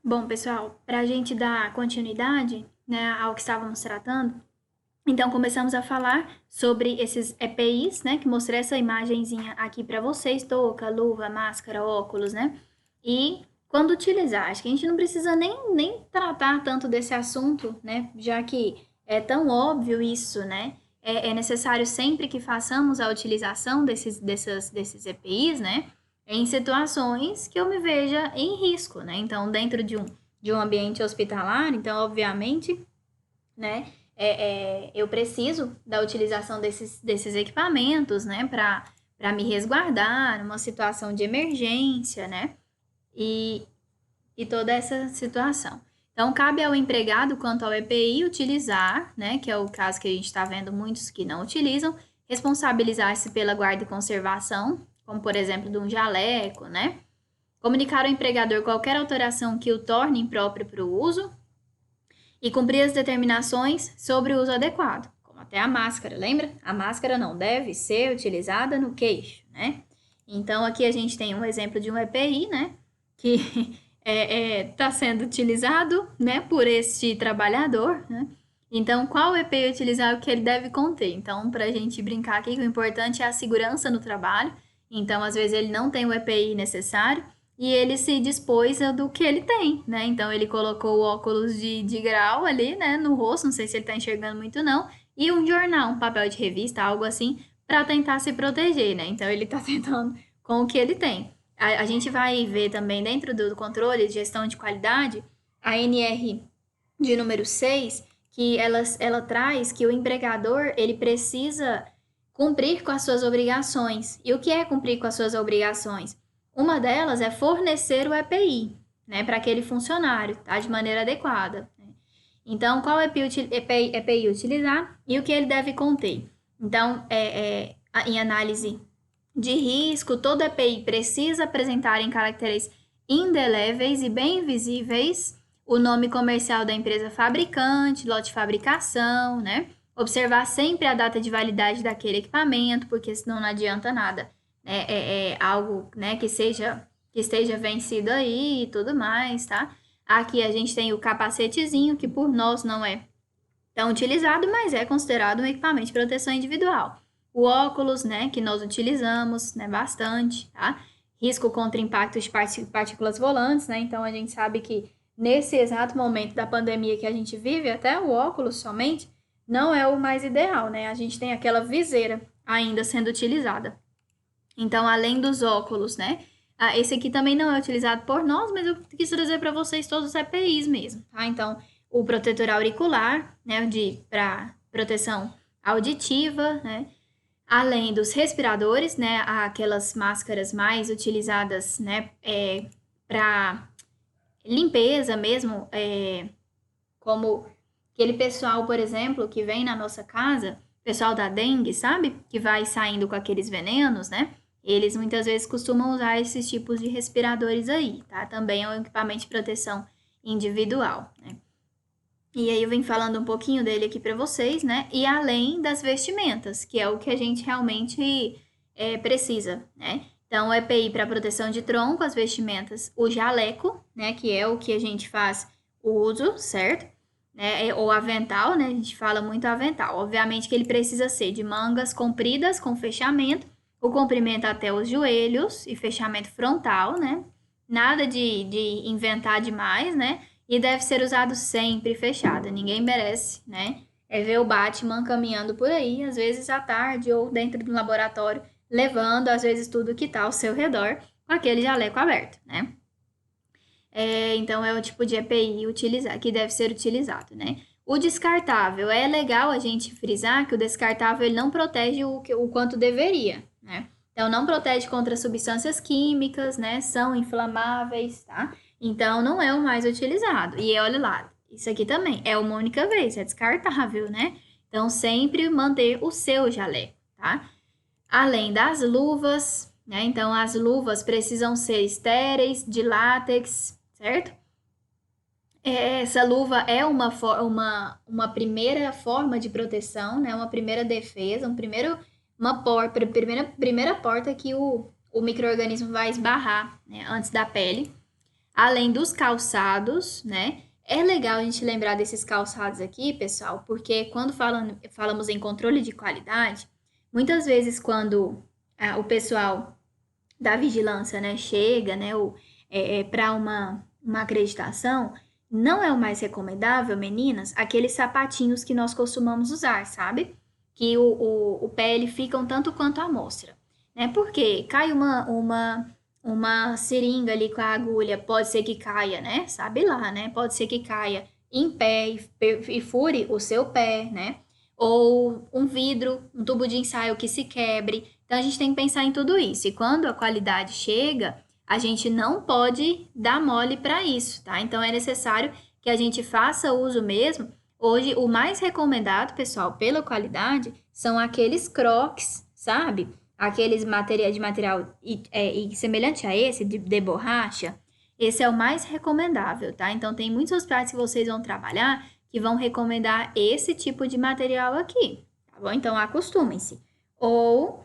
Bom, pessoal, para a gente dar continuidade, né, ao que estávamos tratando, então começamos a falar sobre esses EPIs, né, que mostrei essa imagenzinha aqui para vocês, touca, luva, máscara, óculos, né? E quando utilizar, acho que a gente não precisa nem tratar tanto desse assunto, né, já que é tão óbvio isso, né? É necessário sempre que façamos a utilização desses EPIs, né? Em situações que eu me veja em risco, né? Então, dentro de um ambiente hospitalar, então, obviamente, né, eu preciso da utilização desses equipamentos, né, para me resguardar numa situação de emergência, né? E, e toda essa situação. Então, cabe ao empregado, quanto ao EPI, utilizar, né, que é o caso que a gente está vendo muitos que não utilizam, responsabilizar-se pela guarda e conservação, como por exemplo de um jaleco, né? Comunicar ao empregador qualquer alteração que o torne impróprio para o uso e cumprir as determinações sobre o uso adequado, como até a máscara, lembra? A máscara não deve ser utilizada no queixo, né? Então aqui a gente tem um exemplo de um EPI, né? Que está sendo utilizado, né, por este trabalhador, né? Então, qual EPI utilizar, o que ele deve conter? Então, para a gente brincar aqui, o importante é a segurança no trabalho. Então, às vezes, ele não tem o EPI necessário e ele se dispôs do que ele tem, né? Então, ele colocou o óculos de grau ali, né, no rosto, não sei se ele está enxergando muito não, e um jornal, um papel de revista, algo assim, para tentar se proteger, né? Então, ele está tentando com o que ele tem. A gente vai ver também dentro do controle de gestão de qualidade, a NR de número 6 que ela traz que o empregador ele precisa cumprir com as suas obrigações. E o que é cumprir com as suas obrigações? Uma delas é fornecer o EPI, né, para aquele funcionário, tá, de maneira adequada. Então, qual EPI utilizar e o que ele deve conter? Então, em análise de risco, todo EPI precisa apresentar em caracteres indeléveis e bem visíveis o nome comercial da empresa fabricante, lote de fabricação, né? Observar sempre a data de validade daquele equipamento, porque senão não adianta nada. Né? É algo, né, que esteja vencido aí e tudo mais, tá? Aqui a gente tem o capacetezinho, que por nós não é tão utilizado, mas é considerado um equipamento de proteção individual. O óculos, né, que nós utilizamos, né, bastante, tá? Risco contra impacto de partículas volantes, né? Então a gente sabe que nesse exato momento da pandemia que a gente vive, até o óculos somente não é o mais ideal, né? A gente tem aquela viseira ainda sendo utilizada. Então, além dos óculos, né? Esse aqui também não é utilizado por nós, mas eu quis trazer para vocês todos os EPIs mesmo, tá? Então, o protetor auricular, né, para proteção auditiva, né? Além dos respiradores, né, aquelas máscaras mais utilizadas, né, para limpeza mesmo, como aquele pessoal, por exemplo, que vem na nossa casa, pessoal da dengue, sabe? Que vai saindo com aqueles venenos, né? Eles muitas vezes costumam usar esses tipos de respiradores aí, tá? Também é um equipamento de proteção individual, né? E aí eu venho falando um pouquinho dele aqui para vocês, né? E além das vestimentas, que é o que a gente realmente precisa, né? Então, o EPI para proteção de tronco, as vestimentas, o jaleco, né? Que é o que a gente faz o uso, certo? Né? Ou avental, né? A gente fala muito avental. Obviamente que ele precisa ser de mangas compridas com fechamento, o comprimento até os joelhos e fechamento frontal, né? Nada de inventar demais, né? E deve ser usado sempre fechado. Ninguém merece, né? É ver o Batman caminhando por aí, às vezes à tarde ou dentro do laboratório, levando às vezes tudo que está ao seu redor com aquele jaleco aberto, né? Então é o tipo de EPI que deve ser utilizado, né? O descartável, é legal a gente frisar que o descartável ele não protege o quanto deveria, né? Então não protege contra substâncias químicas, né? São inflamáveis, tá? Então não é o mais utilizado. E olha lá, isso aqui também é uma única vez, é descartável, né? Então sempre manter o seu jaleco, tá? Além das luvas, né? Então as luvas precisam ser estéreis, de látex, certo? Essa luva é uma primeira forma de proteção, né? Uma primeira defesa, primeira porta que o micro-organismo vai esbarrar, né? Antes da pele. além dos calçados, né? É legal a gente lembrar desses calçados aqui, pessoal, porque quando falamos em controle de qualidade, muitas vezes quando o pessoal da vigilância, né, chega, né, para uma acreditação, não é o mais recomendável, meninas, aqueles sapatinhos que nós costumamos usar, sabe? Que o pé ele fica um tanto quanto à mostra, né? Porque cai uma seringa ali com a agulha, pode ser que caia, né? Sabe lá, né? Pode ser que caia em pé e fure o seu pé, né? Ou um vidro, um tubo de ensaio que se quebre. Então a gente tem que pensar em tudo isso. E quando a qualidade chega, a gente não pode dar mole para isso, tá? Então é necessário que a gente faça uso mesmo. Hoje, o mais recomendado, pessoal, pela qualidade, são aqueles crocs, sabe? Aqueles de material semelhante a esse, de borracha. Esse é o mais recomendável, tá? Então, tem muitos hospitais que vocês vão trabalhar que vão recomendar esse tipo de material aqui, tá bom? Então, acostumem-se. Ou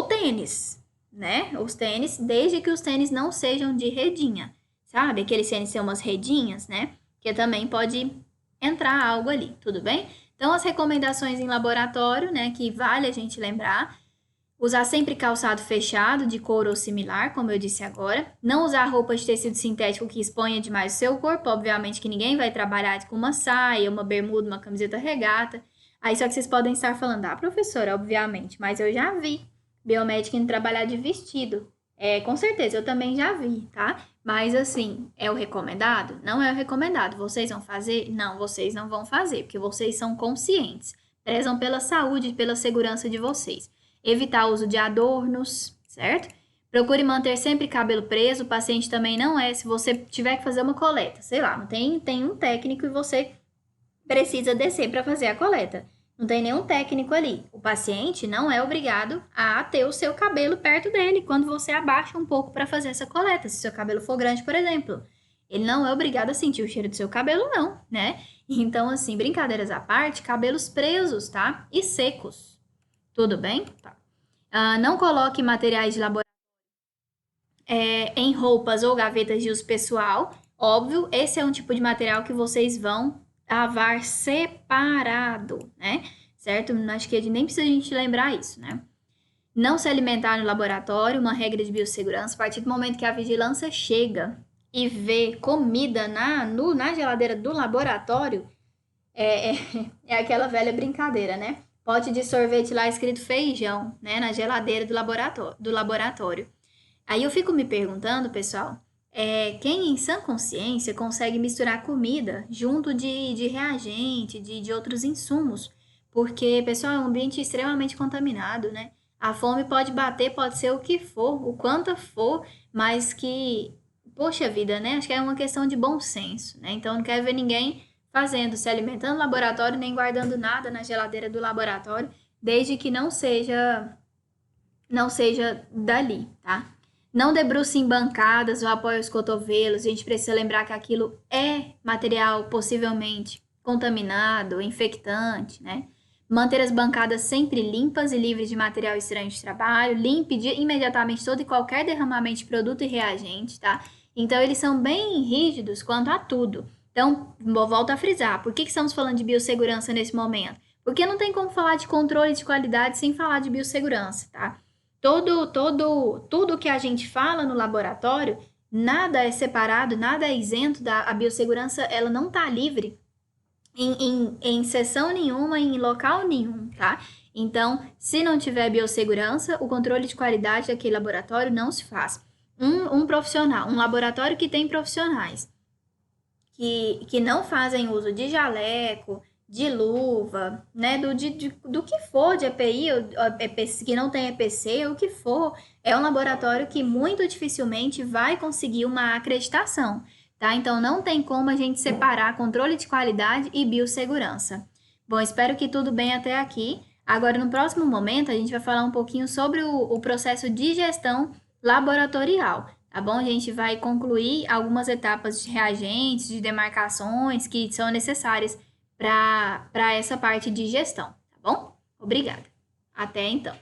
tênis, né? Os tênis, desde que os tênis não sejam de redinha, sabe? Aqueles tênis são umas redinhas, né? Que também pode entrar algo ali, tudo bem? Então, as recomendações em laboratório, né? Que vale a gente lembrar. Usar sempre calçado fechado, de couro ou similar, como eu disse agora. Não usar roupa de tecido sintético que exponha demais o seu corpo. Obviamente que ninguém vai trabalhar com uma saia, uma bermuda, uma camiseta regata. Aí só que vocês podem estar falando, professora, obviamente, mas eu já vi biomédica indo trabalhar de vestido. Com certeza, eu também já vi, tá? Mas assim, é o recomendado? Não é o recomendado. Vocês vão fazer? Não, vocês não vão fazer, porque vocês são conscientes. Prezam pela saúde e pela segurança de vocês. Evitar o uso de adornos, certo? Procure manter sempre cabelo preso. O paciente também não é. Se você tiver que fazer uma coleta, sei lá, tem um técnico e você precisa descer para fazer a coleta. Não tem nenhum técnico ali. O paciente não é obrigado a ter o seu cabelo perto dele quando você abaixa um pouco para fazer essa coleta. Se seu cabelo for grande, por exemplo, ele não é obrigado a sentir o cheiro do seu cabelo, não, né? Então, assim, brincadeiras à parte, cabelos presos, tá? E secos. Tudo bem? Tá. Não coloque materiais de laboratório em roupas ou gavetas de uso pessoal. Óbvio, esse é um tipo de material que vocês vão lavar separado, né? Certo? Acho que nem precisa a gente lembrar isso, né? Não se alimentar no laboratório, uma regra de biossegurança. A partir do momento que a vigilância chega e vê comida na geladeira do laboratório, é aquela velha brincadeira, né? Pote de sorvete lá escrito feijão, né? Na geladeira do laboratório. Aí eu fico me perguntando, pessoal, quem em sã consciência consegue misturar comida junto de reagente, de outros insumos? Porque, pessoal, é um ambiente extremamente contaminado, né? A fome pode bater, pode ser o que for, o quanto for, mas que, poxa vida, né? Acho que é uma questão de bom senso, né? Então, não quero ver ninguém se alimentando no laboratório, nem guardando nada na geladeira do laboratório, desde que não seja dali, tá? Não debruce em bancadas ou apoie os cotovelos. A gente precisa lembrar que aquilo é material possivelmente contaminado, infectante, né? Manter as bancadas sempre limpas e livres de material estranho de trabalho. Limpe imediatamente todo e qualquer derramamento de produto e reagente, tá? Então, eles são bem rígidos quanto a tudo. Então, volto a frisar, por que estamos falando de biossegurança nesse momento? Porque não tem como falar de controle de qualidade sem falar de biossegurança, tá? Tudo que a gente fala no laboratório, nada é separado, nada é isento a biossegurança, ela não está livre em seção nenhuma, em local nenhum, tá? Então, se não tiver biossegurança, o controle de qualidade daquele laboratório não se faz. Um profissional, um laboratório que tem profissionais que não fazem uso de jaleco, de luva, né, do que for de EPI, que não tem EPC, o que for, é um laboratório que muito dificilmente vai conseguir uma acreditação, tá? Então, não tem como a gente separar controle de qualidade e biossegurança. Bom, espero que tudo bem até aqui. Agora, no próximo momento, a gente vai falar um pouquinho sobre o processo de gestão laboratorial. Tá bom? A gente vai concluir algumas etapas de reagentes, de demarcações que são necessárias para essa parte de gestão, tá bom? Obrigada. Até então.